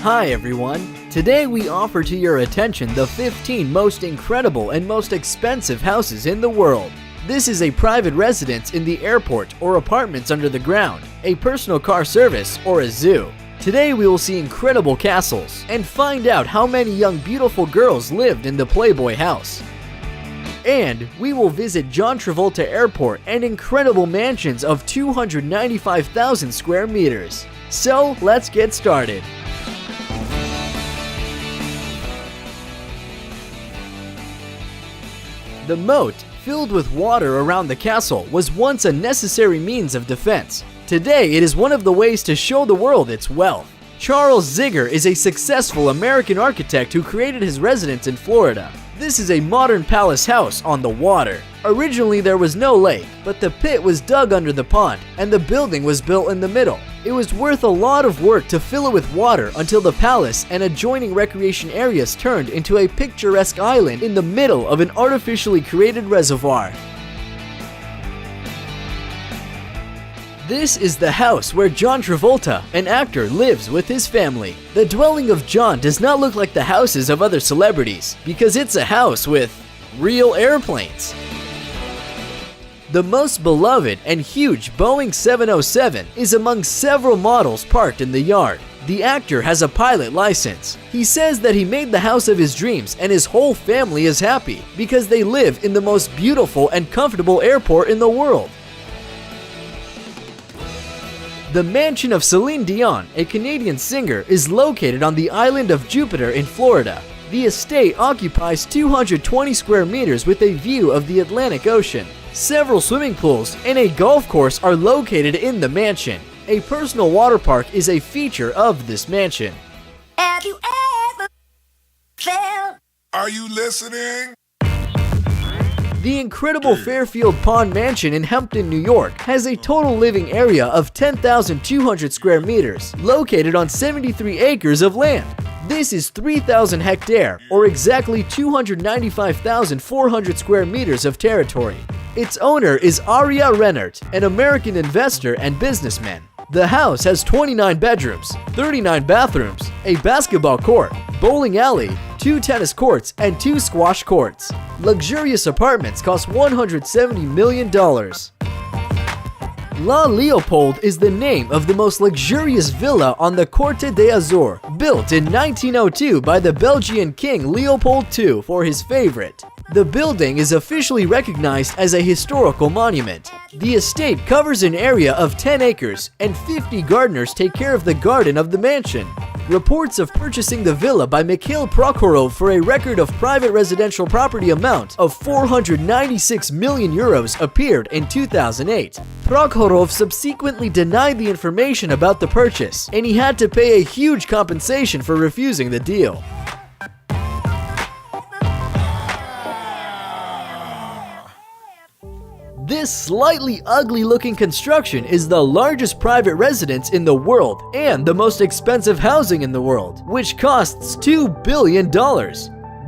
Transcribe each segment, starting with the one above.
Hi everyone! Today we offer to your attention the 15 most incredible and most expensive houses in the world. This is a private residence in the airport or apartments under the ground, a personal car service, or a zoo. Today we will see incredible castles and find out how many young beautiful girls lived in the Playboy house. And we will visit John Travolta Airport and incredible mansions of 295,000 square meters. So let's get started. The moat, filled with water around the castle, was once a necessary means of defense. Today, it is one of the ways to show the world its wealth. Charles Ziegler is a successful American architect who created his residence in Florida. This is a modern palace house on the water. Originally, there was no lake, but the pit was dug under the pond, and the building was built in the middle. It was worth a lot of work to fill it with water until the palace and adjoining recreation areas turned into a picturesque island in the middle of an artificially created reservoir. This is the house where John Travolta, an actor, lives with his family. The dwelling of John does not look like the houses of other celebrities because it's a house with real airplanes. The most beloved and huge Boeing 707 is among several models parked in the yard. The actor has a pilot license. He says that he made the house of his dreams and his whole family is happy because they live in the most beautiful and comfortable airport in the world. The mansion of Celine Dion, a Canadian singer, is located on the island of Jupiter in Florida. The estate occupies 220 square meters with a view of the Atlantic Ocean. Several swimming pools and a golf course are located in the mansion. A personal water park is a feature of this mansion. Have you ever felt? Are you listening? The incredible Fairfield Pond Mansion in Hampton, New York has a total living area of 10,200 square meters, located on 73 acres of land. This is 3,000 hectares, or exactly 295,400 square meters of territory. Its owner is Aria Rennert, an American investor and businessman. The house has 29 bedrooms, 39 bathrooms, a basketball court, bowling alley, 2 tennis courts, and 2 squash courts. Luxurious apartments cost $170 million. La Leopold is the name of the most luxurious villa on the Corte d'Azur, built in 1902 by the Belgian King Leopold II for his favorite. The building is officially recognized as a historical monument. The estate covers an area of 10 acres, and 50 gardeners take care of the garden of the mansion. Reports of purchasing the villa by Mikhail Prokhorov for a record of private residential property amount of 496 million euros appeared in 2008. Prokhorov subsequently denied the information about the purchase, and he had to pay a huge compensation for refusing the deal. This slightly ugly-looking construction is the largest private residence in the world and the most expensive housing in the world, which costs $2 billion.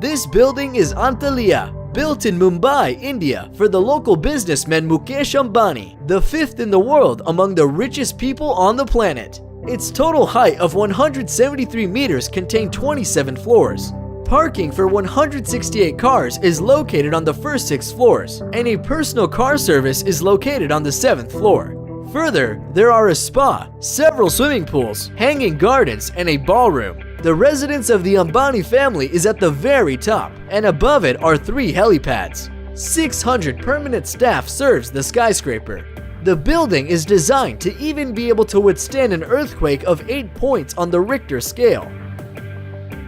This building is Antalya, built in Mumbai, India, for the local businessman Mukesh Ambani, the 5th in the world among the richest people on the planet. Its total height of 173 meters contains 27 floors. Parking for 168 cars is located on the first 6 floors, and a personal car service is located on the 7th floor. Further, there are a spa, several swimming pools, hanging gardens, and a ballroom. The residence of the Ambani family is at the very top, and above it are 3 helipads. 600 permanent staff serves the skyscraper. The building is designed to even be able to withstand an earthquake of 8 points on the Richter scale.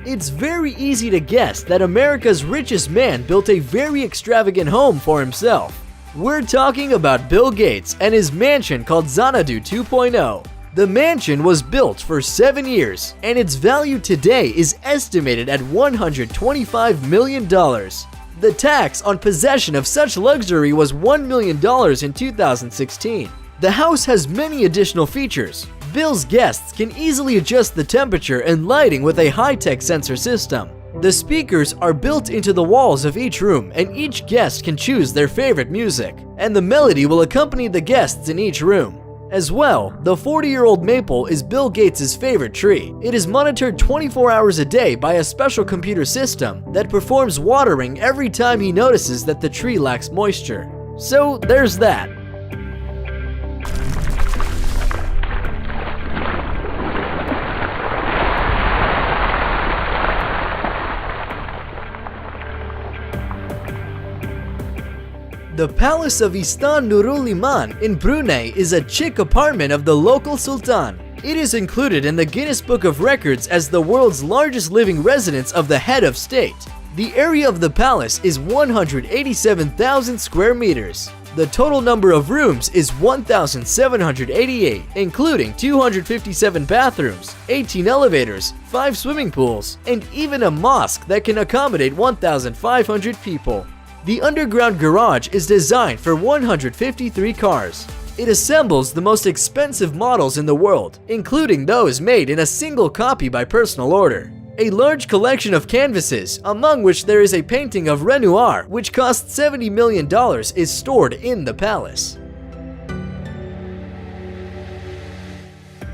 It's very easy to guess that America's richest man built a very extravagant home for himself. We're talking about Bill Gates and his mansion called Xanadu 2.0. The mansion was built for 7 years, and its value today is estimated at $125 million. The tax on possession of such luxury was $1 million in 2016. The house has many additional features. Bill's guests can easily adjust the temperature and lighting with a high-tech sensor system. The speakers are built into the walls of each room, and each guest can choose their favorite music, and the melody will accompany the guests in each room. As well, the 40-year-old maple is Bill Gates' favorite tree. It is monitored 24 hours a day by a special computer system that performs watering every time he notices that the tree lacks moisture. So there's that. The Palace of Istan Nurul Iman in Brunei is a chic apartment of the local sultan. It is included in the Guinness Book of Records as the world's largest living residence of the head of state. The area of the palace is 187,000 square meters. The total number of rooms is 1,788, including 257 bathrooms, 18 elevators, 5 swimming pools, and even a mosque that can accommodate 1,500 people. The underground garage is designed for 153 cars. It assembles the most expensive models in the world, including those made in a single copy by personal order. A large collection of canvases, among which there is a painting of Renoir, which cost $70 million, is stored in the palace.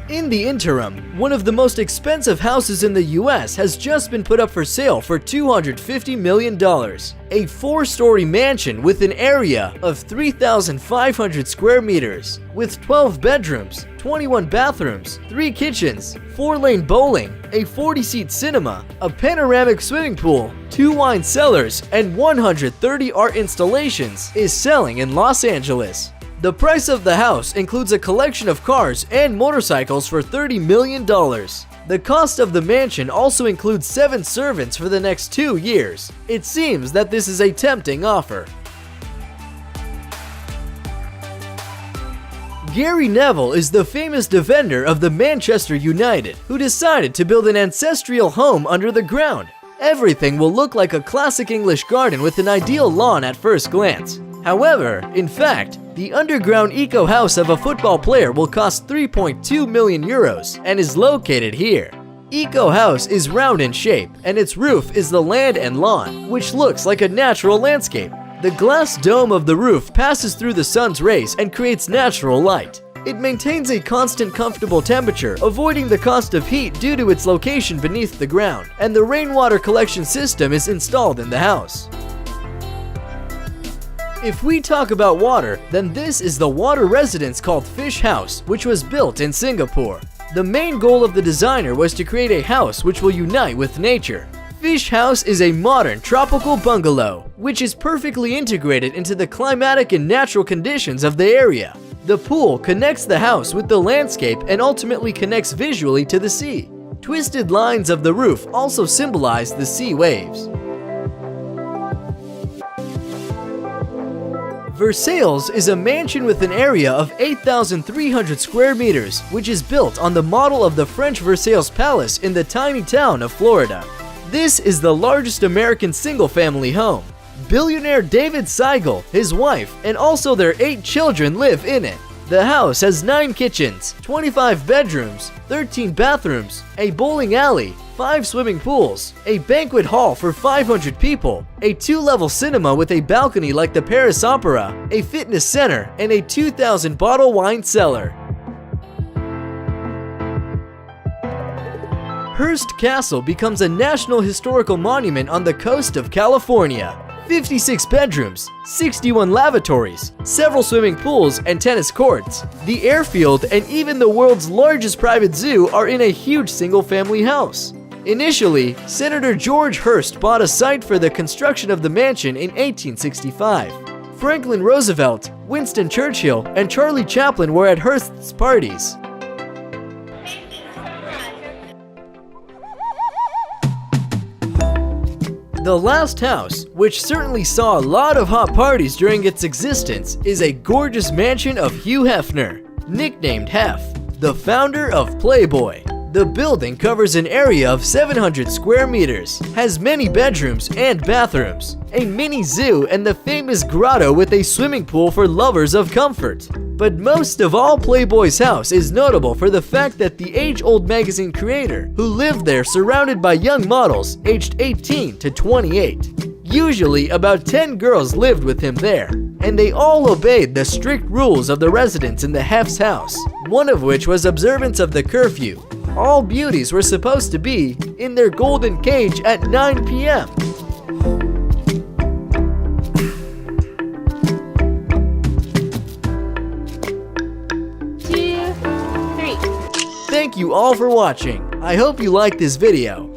In the interim, one of the most expensive houses in the US has just been put up for sale for $250 million. A 4-story mansion with an area of 3,500 square meters, with 12 bedrooms, 21 bathrooms, 3 kitchens, 4-lane bowling, a 40-seat cinema, a panoramic swimming pool, 2 wine cellars, and 130 art installations, is selling in Los Angeles. The price of the house includes a collection of cars and motorcycles for $30 million. The cost of the mansion also includes 7 servants for the next 2 years. It seems that this is a tempting offer. Gary Neville is the famous defender of the Manchester United, who decided to build an ancestral home under the ground. Everything will look like a classic English garden with an ideal lawn at first glance. However, in fact, the underground eco-house of a football player will cost 3.2 million euros and is located here. Eco-house is round in shape, and its roof is the land and lawn, which looks like a natural landscape. The glass dome of the roof passes through the sun's rays and creates natural light. It maintains a constant comfortable temperature, avoiding the cost of heat due to its location beneath the ground, and the rainwater collection system is installed in the house. If we talk about water, then this is the water residence called Fish House, which was built in Singapore. The main goal of the designer was to create a house which will unite with nature. Fish House is a modern tropical bungalow, which is perfectly integrated into the climatic and natural conditions of the area. The pool connects the house with the landscape and ultimately connects visually to the sea. Twisted lines of the roof also symbolize the sea waves. Versailles is a mansion with an area of 8,300 square meters, which is built on the model of the French Versailles Palace in the tiny town of Florida. This is the largest American single-family home. Billionaire David Seigel, his wife, and also their 8 children live in it. The house has 9 kitchens, 25 bedrooms, 13 bathrooms, a bowling alley, 5 swimming pools, a banquet hall for 500 people, a 2-level cinema with a balcony like the Paris Opera, a fitness center, and a 2,000-bottle wine cellar. Hearst Castle becomes a National Historical Monument on the coast of California. 56 bedrooms, 61 lavatories, several swimming pools and tennis courts. The airfield and even the world's largest private zoo are in a huge single-family house. Initially, Senator George Hearst bought a site for the construction of the mansion in 1865. Franklin Roosevelt, Winston Churchill, and Charlie Chaplin were at Hearst's parties. The last house, which certainly saw a lot of hot parties during its existence, is a gorgeous mansion of Hugh Hefner, nicknamed Hef, the founder of Playboy. The building covers an area of 700 square meters, has many bedrooms and bathrooms, a mini zoo, and the famous grotto with a swimming pool for lovers of comfort. But most of all, Playboy's house is notable for the fact that the age-old magazine creator, who lived there surrounded by young models aged 18 to 28. Usually, about 10 girls lived with him there. and they all obeyed the strict rules of the residents in the Hef's house, one of which was observance of the curfew. All beauties were supposed to be in their golden cage at 9 p.m. 2, 3. Thank you all for watching. I hope you liked this video.